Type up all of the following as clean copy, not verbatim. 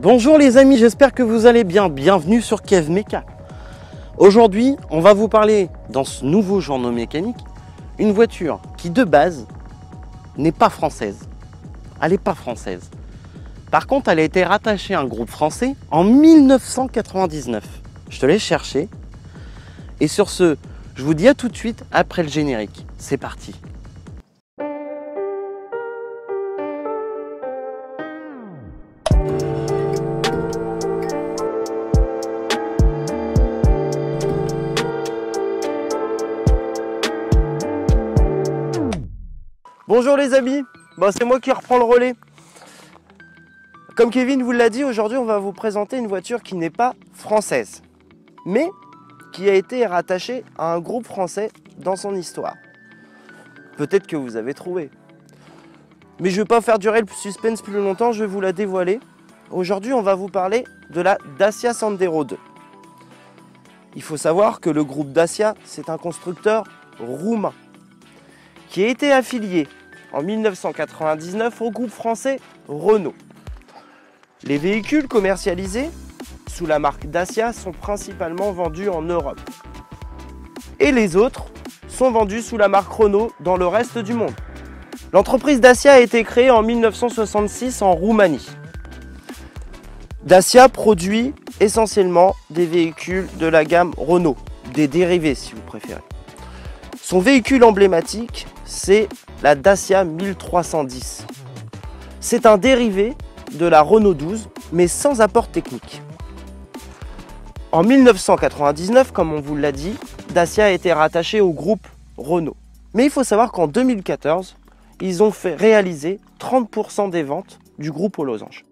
Bonjour les amis, j'espère que vous allez bien. Bienvenue sur Kev Mecha. Aujourd'hui, on va vous parler dans ce nouveau journal mécanique, une voiture qui de base n'est pas française. Elle n'est pas française. Par contre, elle a été rattachée à un groupe français en 1999. Je te laisse chercher. Et sur ce, je vous dis à tout de suite après le générique. C'est parti. Bonjour les amis, c'est moi qui reprends le relais. Comme Kevin vous l'a dit, aujourd'hui on va vous présenter une voiture qui n'est pas française, mais qui a été rattachée à un groupe français dans son histoire. Peut-être que vous avez trouvé. Mais je ne vais pas faire durer le suspense plus longtemps, je vais vous la dévoiler. Aujourd'hui on va vous parler de la Dacia Sandero 2. Il faut savoir que le groupe Dacia, c'est un constructeur roumain qui a été affilié en 1999 au groupe français Renault. Les véhicules commercialisés sous la marque Dacia sont principalement vendus en Europe. Et les autres sont vendus sous la marque Renault dans le reste du monde. L'entreprise Dacia a été créée en 1966 en Roumanie. Dacia produit essentiellement des véhicules de la gamme Renault, des dérivés si vous préférez. Son véhicule emblématique, c'est la Dacia 1310. C'est un dérivé de la Renault 12, mais sans apport technique. En 1999, comme on vous l'a dit, Dacia a été rattaché au groupe Renault. Mais il faut savoir qu'en 2014, ils ont fait réaliser 30% des ventes du groupe aux losanges.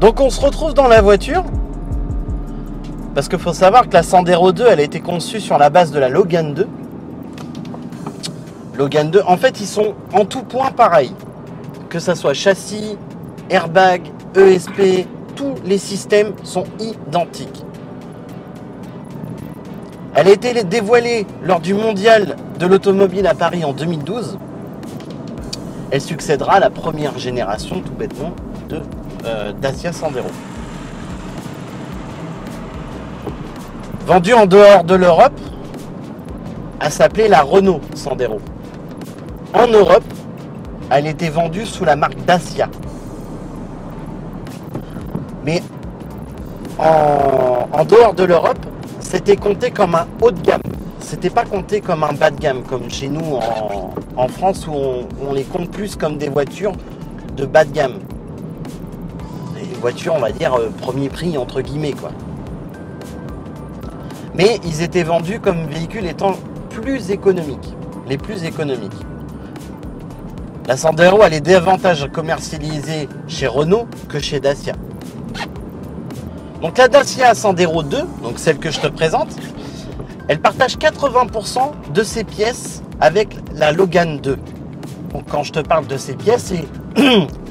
Donc on se retrouve dans la voiture, parce qu'il faut savoir que la Sandero 2, elle a été conçue sur la base de la Logan 2. Logan 2, en fait, ils sont en tout point pareils. Que ça soit châssis, airbag, ESP, tous les systèmes sont identiques. Elle a été dévoilée lors du mondial de l'automobile à Paris en 2012. Elle succédera à la première génération, tout bêtement, de Dacia Sandero. Vendue en dehors de l'Europe, elle s'appelait la Renault Sandero. En Europe, elle était vendue sous la marque Dacia. Mais en dehors de l'Europe, c'était compté comme un haut de gamme. C'était pas compté comme un bas de gamme, comme chez nous en France, où on les compte plus comme des voitures de bas de gamme. Des voitures, on va dire, premier prix, entre guillemets, quoi. Mais ils étaient vendus comme véhicules étant plus économiques, les plus économiques. La Sandero, elle est davantage commercialisée chez Renault que chez Dacia. Donc la Dacia Sandero 2, donc celle que je te présente, elle partage 80% de ses pièces avec la Logan 2. Donc quand je te parle de ces pièces, c'est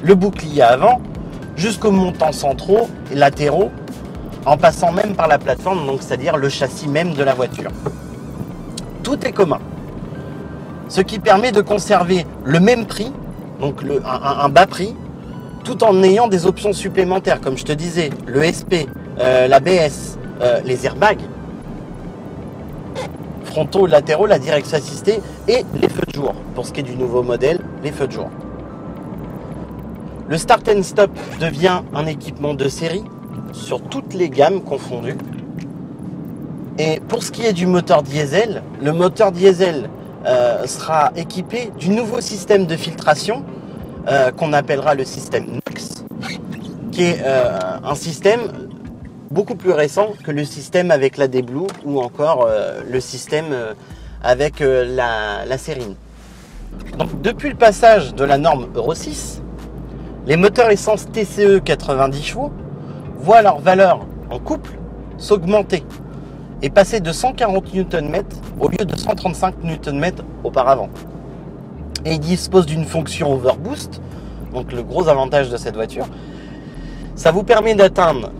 le bouclier avant jusqu'aux montants centraux et latéraux, en passant même par la plateforme, donc c'est-à-dire le châssis même de la voiture. Tout est commun. Ce qui permet de conserver le même prix, donc un bas prix, tout en ayant des options supplémentaires, comme je te disais, le SP, l'ABS, les airbags, frontaux, latéraux, la direction assistée et les feux de jour. Pour ce qui est du nouveau modèle, les feux de jour. Le Start and Stop devient un équipement de série sur toutes les gammes confondues. Et pour ce qui est du moteur diesel, le moteur diesel sera équipé du nouveau système de filtration qu'on appellera le système NOx, qui est un système beaucoup plus récent que le système avec la D-Blue ou encore le système avec la sérine. Donc depuis le passage de la norme Euro 6, les moteurs essence TCE 90 chevaux voient leur valeur en couple s'augmenter et passer de 140 Nm au lieu de 135 Nm auparavant. Et il dispose d'une fonction overboost, donc le gros avantage de cette voiture, ça vous permet d'atteindre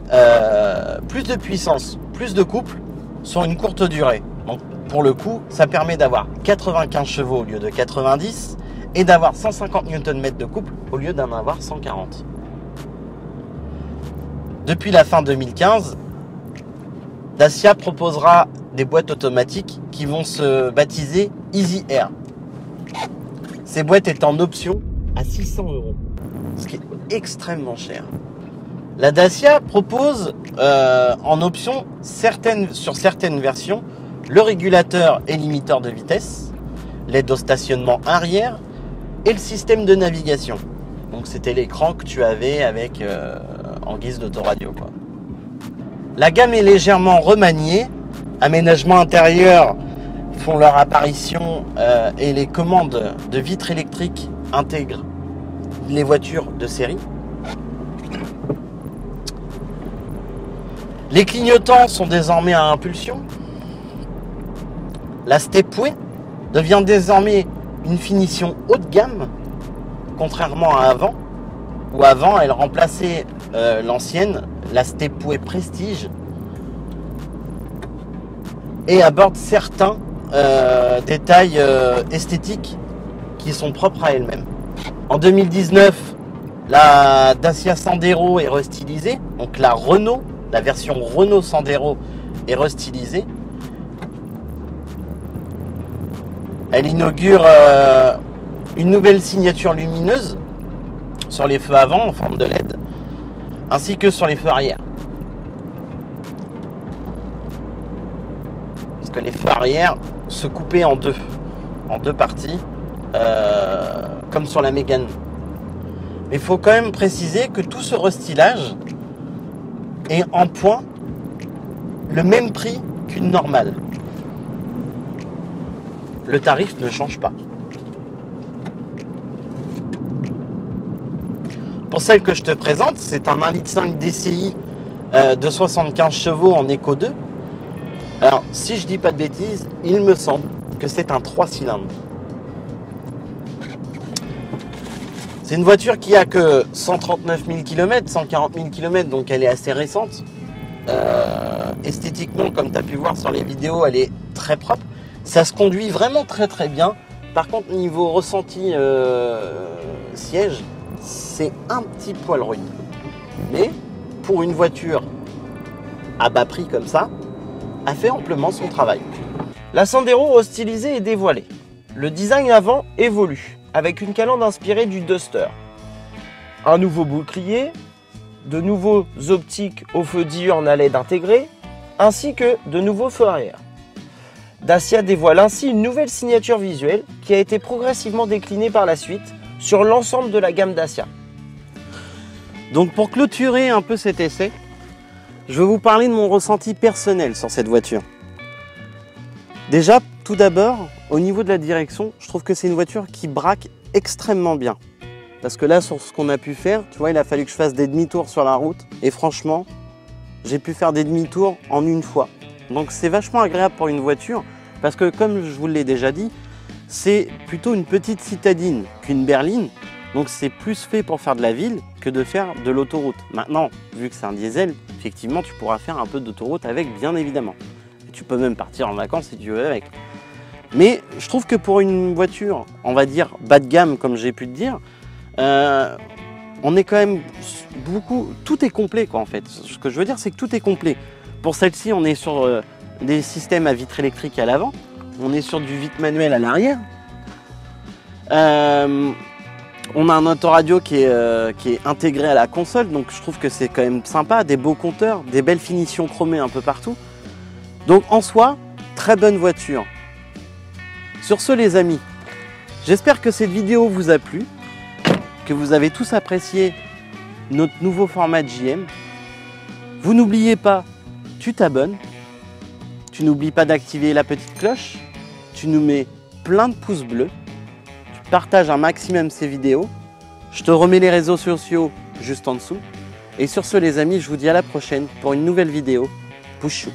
plus de puissance, plus de couple sur une courte durée. Donc pour le coup, ça permet d'avoir 95 chevaux au lieu de 90 et d'avoir 150 Nm de couple au lieu d'en avoir 140. Depuis la fin 2015, Dacia proposera des boîtes automatiques qui vont se baptiser Easy Air. Ces boîtes est en option à 600 €, ce qui est extrêmement cher. La Dacia propose en option sur certaines versions le régulateur et limiteur de vitesse, l'aide au stationnement arrière et le système de navigation. Donc c'était l'écran que tu avais avec en guise d'autoradio, quoi. La gamme est légèrement remaniée, aménagements intérieurs font leur apparition et les commandes de vitres électriques intègrent les voitures de série. Les clignotants sont désormais à impulsion. La Stepway devient désormais une finition haut de gamme, contrairement à avant, où avant elle remplaçait l'ancienne, la Stepway Prestige, et aborde certains détails esthétiques qui sont propres à elle-même. En 2019, la Dacia Sandero est restylisée, donc la version Renault Sandero est restylisée. Elle inaugure une nouvelle signature lumineuse sur les feux avant en forme de LED, ainsi que sur les feux arrière. Parce que les feux arrière se coupaient en deux parties, comme sur la Mégane. Mais il faut quand même préciser que tout ce restylage est en point le même prix qu'une normale. Le tarif ne change pas. Pour celle que je te présente, c'est un 1,5 litre DCI de 75 chevaux en Eco 2. Alors, si je dis pas de bêtises, il me semble que c'est un 3 cylindres. C'est une voiture qui a que 139 000 km, 140 000 km, donc elle est assez récente. Esthétiquement, comme tu as pu voir sur les vidéos, elle est très propre. Ça se conduit vraiment très très bien. Par contre, niveau ressenti siège, c'est un petit poil rude. Mais pour une voiture à bas prix comme ça, a fait amplement son travail. La Sandero restylisée est dévoilée. Le design avant évolue, avec une calandre inspirée du Duster. Un nouveau bouclier, de nouveaux optiques au feu diurne à LED intégrés, ainsi que de nouveaux feux arrière. Dacia dévoile ainsi une nouvelle signature visuelle qui a été progressivement déclinée par la suite sur l'ensemble de la gamme Dacia. Donc pour clôturer un peu cet essai, je vais vous parler de mon ressenti personnel sur cette voiture. Déjà, tout d'abord, au niveau de la direction, je trouve que c'est une voiture qui braque extrêmement bien. Parce que là, sur ce qu'on a pu faire, tu vois, il a fallu que je fasse des demi-tours sur la route. Et franchement, j'ai pu faire des demi-tours en une fois. Donc c'est vachement agréable pour une voiture. Parce que comme je vous l'ai déjà dit, c'est plutôt une petite citadine qu'une berline. Donc c'est plus fait pour faire de la ville que de faire de l'autoroute. Maintenant, vu que c'est un diesel, effectivement, tu pourras faire un peu d'autoroute avec, bien évidemment. Et tu peux même partir en vacances si tu veux avec. Mais je trouve que pour une voiture, on va dire bas de gamme, comme j'ai pu te dire, on est quand même beaucoup... Tout est complet, quoi, en fait. Ce que je veux dire, c'est que tout est complet. Pour celle-ci, on est sur des systèmes à vitre électrique à l'avant. On est sur du vitre manuel à l'arrière. On a un autoradio qui est intégré à la console, donc je trouve que c'est quand même sympa, des beaux compteurs, des belles finitions chromées un peu partout. Donc en soi, très bonne voiture. Sur ce les amis, j'espère que cette vidéo vous a plu, que vous avez tous apprécié notre nouveau format de JM. Vous n'oubliez pas, tu t'abonnes, tu n'oublies pas d'activer la petite cloche, tu nous mets plein de pouces bleus. Partage un maximum ces vidéos. Je te remets les réseaux sociaux juste en dessous. Et sur ce les amis, je vous dis à la prochaine pour une nouvelle vidéo. Pouchou.